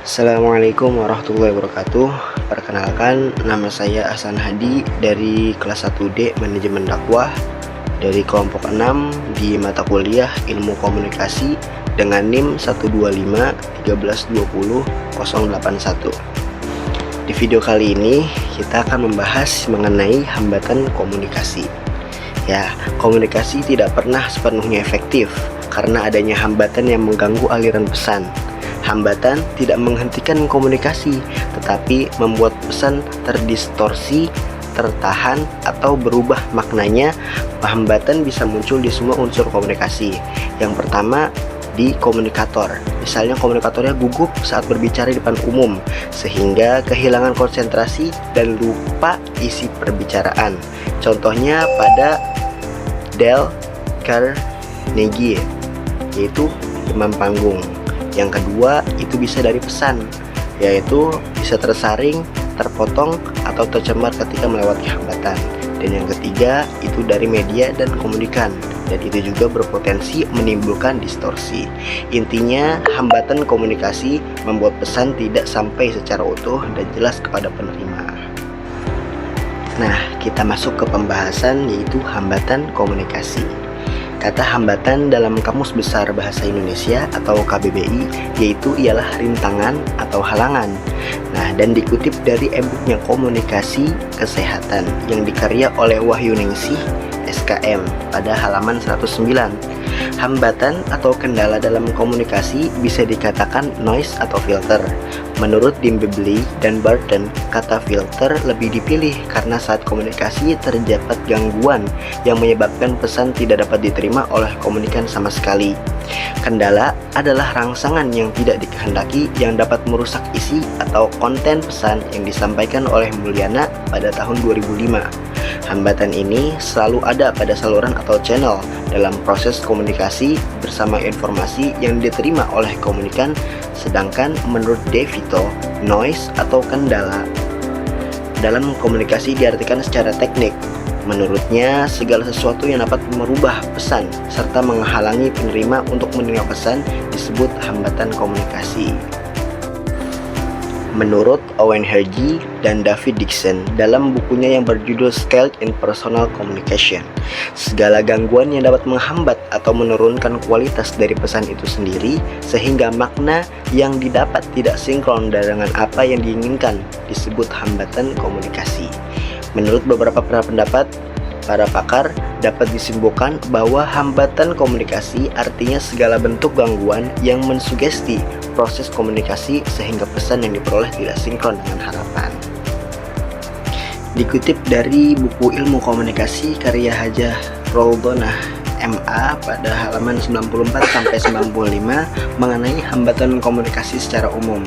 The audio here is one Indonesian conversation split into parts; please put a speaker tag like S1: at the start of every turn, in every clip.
S1: Assalamualaikum warahmatullahi wabarakatuh. Perkenalkan, nama saya Ahsan Hadi dari kelas 1D Manajemen Dakwah dari kelompok 6 di mata kuliah Ilmu Komunikasi dengan NIM 125 1320 081. Di video kali ini kita akan membahas mengenai hambatan komunikasi. Ya, komunikasi tidak pernah sepenuhnya efektif karena adanya hambatan yang mengganggu aliran pesan. Hambatan tidak menghentikan komunikasi, tetapi membuat pesan terdistorsi, tertahan, atau berubah maknanya. Hambatan bisa muncul di semua unsur komunikasi. Yang pertama, di komunikator. Misalnya komunikatornya gugup saat berbicara di depan umum, sehingga kehilangan konsentrasi dan lupa isi perbicaraan. Contohnya pada Dale Carnegie, yaitu demam panggung. Yang kedua, itu bisa dari pesan, yaitu bisa tersaring, terpotong, atau tercemar ketika melewati hambatan. Dan yang ketiga, itu dari media dan komunikan, dan itu juga berpotensi menimbulkan distorsi. Intinya, hambatan komunikasi membuat pesan tidak sampai secara utuh dan jelas kepada penerima. Nah, kita masuk ke pembahasan, yaitu hambatan komunikasi. Kata hambatan dalam Kamus Besar Bahasa Indonesia atau KBBI yaitu ialah rintangan atau halangan. Nah, dan dikutip dari e-booknya Komunikasi Kesehatan yang dikarya oleh Wahyuningsih SKM pada halaman 109. Hambatan atau kendala dalam komunikasi bisa dikatakan noise atau filter. Menurut Dimbleby dan Barton, kata filter lebih dipilih karena saat komunikasi terdapat gangguan yang menyebabkan pesan tidak dapat diterima oleh komunikan sama sekali. Kendala adalah rangsangan yang tidak dikehendaki yang dapat merusak isi atau konten pesan yang disampaikan oleh Mulyana pada tahun 2005. Hambatan ini selalu ada pada saluran atau channel dalam proses komunikasi bersama informasi yang diterima oleh komunikan. Sedangkan menurut DeVito, noise atau kendala dalam komunikasi diartikan secara teknik. Menurutnya, segala sesuatu yang dapat merubah pesan serta menghalangi penerima untuk menerima pesan disebut hambatan komunikasi. Menurut Owen Hergy dan David Dixon dalam bukunya yang berjudul Skills in Personal Communication, segala gangguan yang dapat menghambat atau menurunkan kualitas dari pesan itu sendiri sehingga makna yang didapat tidak sinkron dengan apa yang diinginkan disebut hambatan komunikasi. Menurut beberapa pendapat para pakar, dapat disimpulkan bahwa hambatan komunikasi artinya segala bentuk gangguan yang mensugesti proses komunikasi sehingga pesan yang diperoleh tidak sinkron dengan harapan. Dikutip dari buku Ilmu Komunikasi karya Hajah Roldonah MA pada halaman 94-95 mengenai hambatan komunikasi secara umum.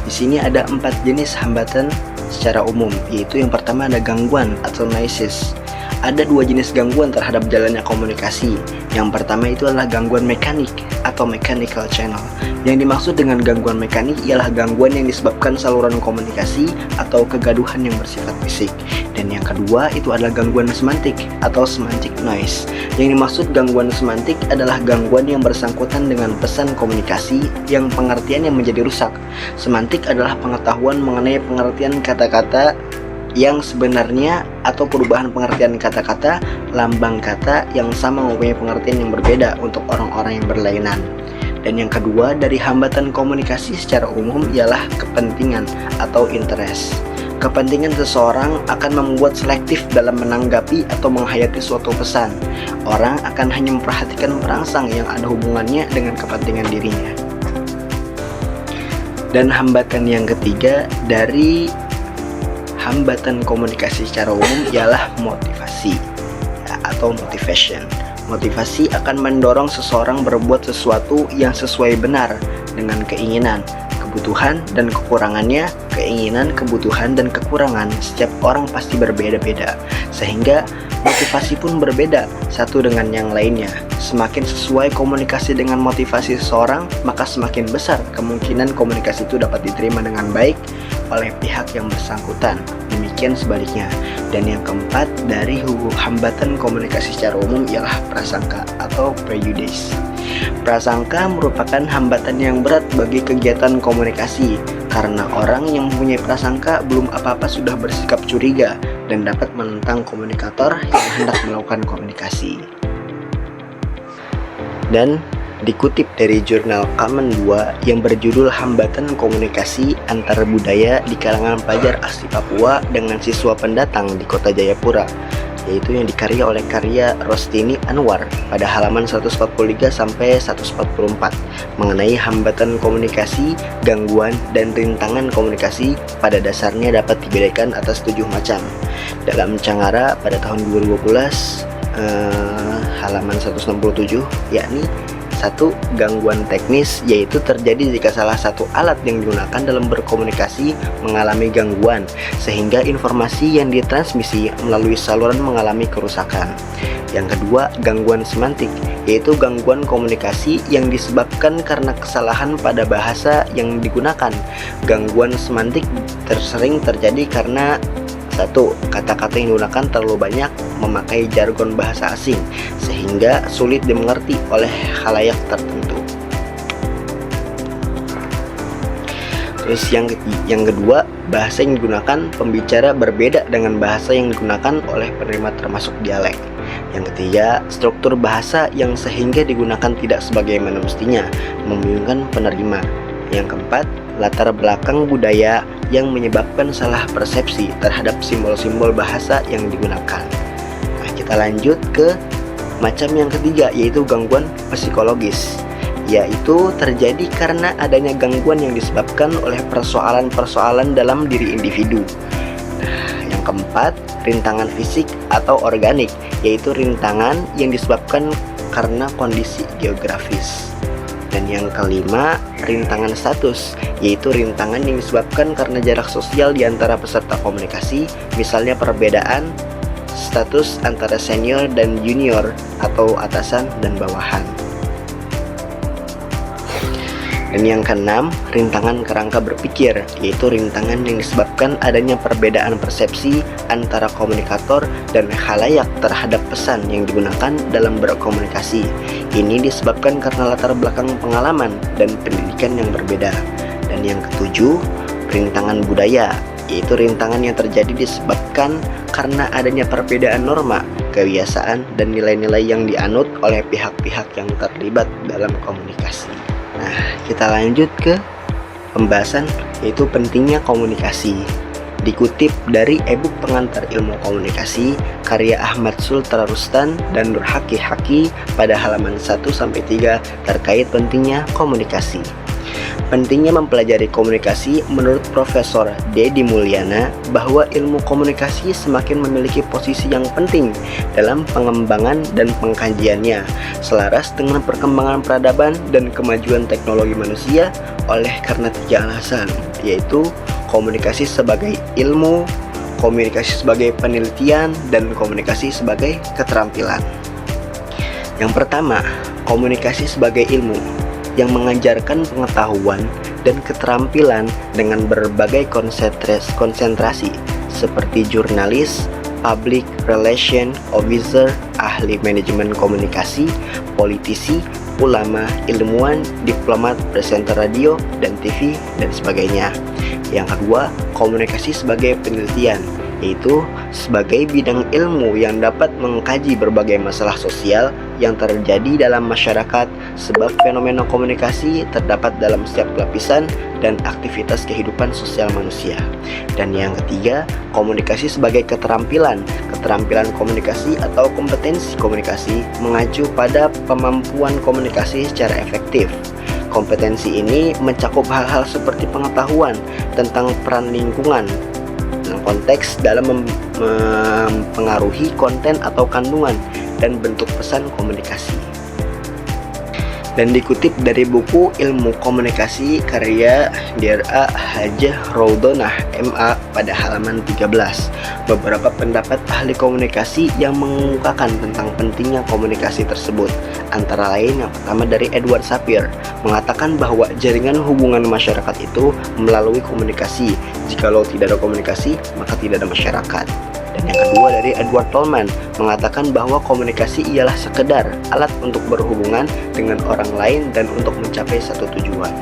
S1: Di sini ada 4 jenis hambatan secara umum, yaitu yang pertama ada gangguan atau noises. Ada 2 jenis gangguan terhadap jalannya komunikasi. Yang pertama itu adalah gangguan mekanik atau mechanical channel. Yang dimaksud dengan gangguan mekanik ialah gangguan yang disebabkan saluran komunikasi atau kegaduhan yang bersifat fisik. Dan yang kedua itu adalah gangguan semantik atau semantic noise. Yang dimaksud gangguan semantik adalah gangguan yang bersangkutan dengan pesan komunikasi yang pengertiannya menjadi rusak. Semantik adalah pengetahuan mengenai pengertian kata-kata yang sebenarnya atau perubahan pengertian kata-kata, lambang kata yang sama mempunyai pengertian yang berbeda untuk orang-orang yang berlainan. Dan yang kedua dari hambatan komunikasi secara umum ialah kepentingan atau interest. Kepentingan seseorang akan membuat selektif dalam menanggapi atau menghayati suatu pesan. Orang akan hanya memperhatikan perangsang yang ada hubungannya dengan kepentingan dirinya. Dan hambatan yang ketiga dari hambatan komunikasi secara umum ialah motivasi atau motivation. Motivasi akan mendorong seseorang berbuat sesuatu yang sesuai benar dengan keinginan, kebutuhan, dan kekurangannya. Keinginan, kebutuhan, dan kekurangan setiap orang pasti berbeda-beda, sehingga motivasi pun berbeda satu dengan yang lainnya. Semakin sesuai komunikasi dengan motivasi seseorang, maka semakin besar kemungkinan komunikasi itu dapat diterima dengan baik oleh pihak yang bersangkutan. Demikian sebaliknya. Dan yang keempat dari hambatan komunikasi secara umum ialah prasangka atau prejudice. Prasangka merupakan hambatan yang berat bagi kegiatan komunikasi karena orang yang mempunyai prasangka belum apa-apa sudah bersikap curiga dan dapat menentang komunikator yang hendak melakukan komunikasi. Dan dikutip dari jurnal Kamen 2 yang berjudul Hambatan Komunikasi Antara Budaya di Kalangan Pelajar Asli Papua dengan Siswa Pendatang di Kota Jayapura, yaitu yang dikarya oleh karya Rostini Anwar pada halaman 143 sampai 144 mengenai hambatan komunikasi, gangguan, dan rintangan komunikasi pada dasarnya dapat dibedakan atas 7 macam. Dalam Cangara pada tahun 2012 halaman 167, yakni 1. Gangguan teknis, yaitu terjadi jika salah satu alat yang digunakan dalam berkomunikasi mengalami gangguan sehingga informasi yang ditransmisi melalui saluran mengalami kerusakan. Yang kedua, gangguan semantik, yaitu gangguan komunikasi yang disebabkan karena kesalahan pada bahasa yang digunakan. Gangguan semantik sering terjadi karena 1. Kata-kata yang digunakan terlalu banyak memakai jargon bahasa asing sehingga sulit dimengerti oleh khalayak tertentu. Terus yang kedua, bahasa yang digunakan pembicara berbeda dengan bahasa yang digunakan oleh penerima termasuk dialek. Yang ketiga, struktur bahasa yang sehingga digunakan tidak sebagaimana mestinya membingungkan penerima. Yang keempat, latar belakang budaya yang menyebabkan salah persepsi terhadap simbol-simbol bahasa yang digunakan. Nah, kita lanjut ke macam yang ketiga, yaitu gangguan psikologis, yaitu terjadi karena adanya gangguan yang disebabkan oleh persoalan-persoalan dalam diri individu. Nah, yang keempat, rintangan fisik atau organik, yaitu rintangan yang disebabkan karena kondisi geografis. Dan yang kelima, rintangan status, yaitu rintangan yang disebabkan karena jarak sosial di antara peserta komunikasi, misalnya perbedaan status antara senior dan junior atau atasan dan bawahan. Dan yang keenam, rintangan kerangka berpikir, yaitu rintangan yang disebabkan adanya perbedaan persepsi antara komunikator dan khalayak terhadap pesan yang digunakan dalam berkomunikasi. Ini disebabkan karena latar belakang pengalaman dan pendidikan yang berbeda. Dan yang ketujuh, rintangan budaya, yaitu rintangan yang terjadi disebabkan karena adanya perbedaan norma, kebiasaan, dan nilai-nilai yang dianut oleh pihak-pihak yang terlibat dalam komunikasi. Nah, kita lanjut ke pembahasan, yaitu pentingnya komunikasi. Dikutip dari e-book Pengantar Ilmu Komunikasi karya Ahmad Sultra Rustan dan Nurhaki Haki pada halaman 1-3 terkait pentingnya komunikasi. Pentingnya mempelajari komunikasi menurut Profesor Dedi Mulyana bahwa ilmu komunikasi semakin memiliki posisi yang penting dalam pengembangan dan pengkajiannya selaras dengan perkembangan peradaban dan kemajuan teknologi manusia oleh karena 3 alasan, yaitu komunikasi sebagai ilmu, komunikasi sebagai penelitian, dan komunikasi sebagai keterampilan. Yang pertama, komunikasi sebagai ilmu yang mengajarkan pengetahuan dan keterampilan dengan berbagai konsentrasi seperti jurnalis, public relation officer, ahli manajemen komunikasi, politisi, ulama, ilmuwan, diplomat, presenter radio dan TV, dan sebagainya. Yang kedua, komunikasi sebagai penelitian, yaitu sebagai bidang ilmu yang dapat mengkaji berbagai masalah sosial yang terjadi dalam masyarakat, sebab fenomena komunikasi terdapat dalam setiap lapisan dan aktivitas kehidupan sosial manusia. Dan yang ketiga, komunikasi sebagai keterampilan komunikasi atau kompetensi komunikasi mengacu pada kemampuan komunikasi secara efektif. Kompetensi ini mencakup hal-hal seperti pengetahuan tentang peran lingkungan, konteks dalam mempengaruhi konten atau kandungan dan bentuk pesan komunikasi. Dan dikutip dari buku Ilmu Komunikasi karya Dr. Hajah Roudonah MA pada halaman 13, beberapa pendapat ahli komunikasi yang mengemukakan tentang pentingnya komunikasi tersebut. Antara lain, yang pertama dari Edward Sapir mengatakan bahwa jaringan hubungan masyarakat itu melalui komunikasi. Jikalau tidak ada komunikasi, maka tidak ada masyarakat. Dan yang kedua dari Edward Tolman mengatakan bahwa komunikasi ialah sekedar alat untuk berhubungan dengan orang lain dan untuk mencapai satu tujuan.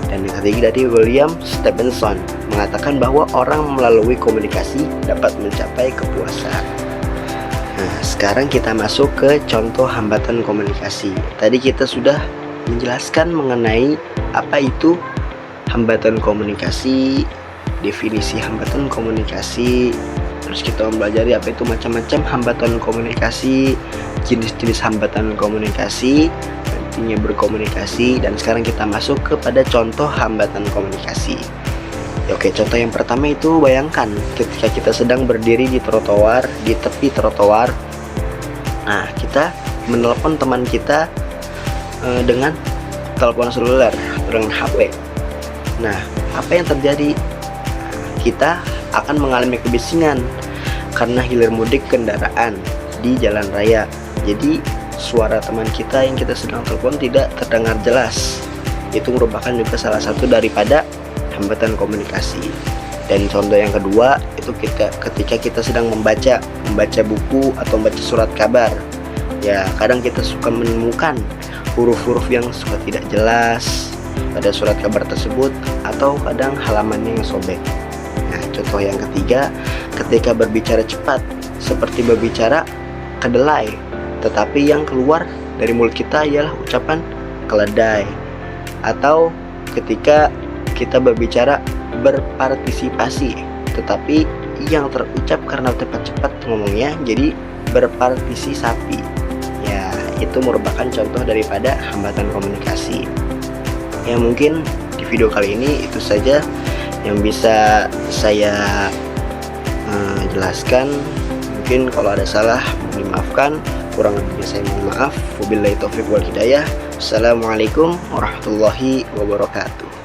S1: Dan yang ketiga dari William Stevenson mengatakan bahwa orang melalui komunikasi dapat mencapai kepuasan. Nah, sekarang kita masuk ke contoh hambatan komunikasi. Tadi kita sudah menjelaskan mengenai apa itu hambatan komunikasi, definisi hambatan komunikasi, terus kita mempelajari apa itu macam-macam hambatan komunikasi, jenis-jenis hambatan komunikasi, pentingnya berkomunikasi, dan sekarang kita masuk kepada contoh hambatan komunikasi. Oke, contoh yang pertama itu bayangkan ketika kita sedang berdiri di trotoar, di tepi trotoar. Nah, kita menelpon teman kita dengan telepon seluler, dengan HP. Nah, apa yang terjadi? Kita akan mengalami kebisingan karena hilir mudik kendaraan di jalan raya. Jadi, suara teman kita yang kita sedang telepon tidak terdengar jelas. Itu merupakan juga salah satu daripada hambatan komunikasi. Dan contoh yang kedua itu ketika kita sedang membaca buku atau membaca surat kabar. Ya, kadang kita suka menemukan huruf-huruf yang suka tidak jelas pada surat kabar tersebut, atau kadang halamannya yang sobek. Nah, contoh yang ketiga, ketika berbicara cepat seperti berbicara kedelai, tetapi yang keluar dari mulut kita ialah ucapan keledai. Atau ketika kita berbicara berpartisipasi, tetapi yang terucap karena cepat-cepat ngomongnya jadi berpartisipasi. Ya, itu merupakan contoh daripada hambatan komunikasi. Ya, mungkin di video kali ini itu saja yang bisa saya jelaskan. Mungkin kalau ada salah dimaafkan, kurang lebihnya saya mohon maaf. Wabillahi taufiq wal hidayah. Assalamualaikum warahmatullahi wabarakatuh.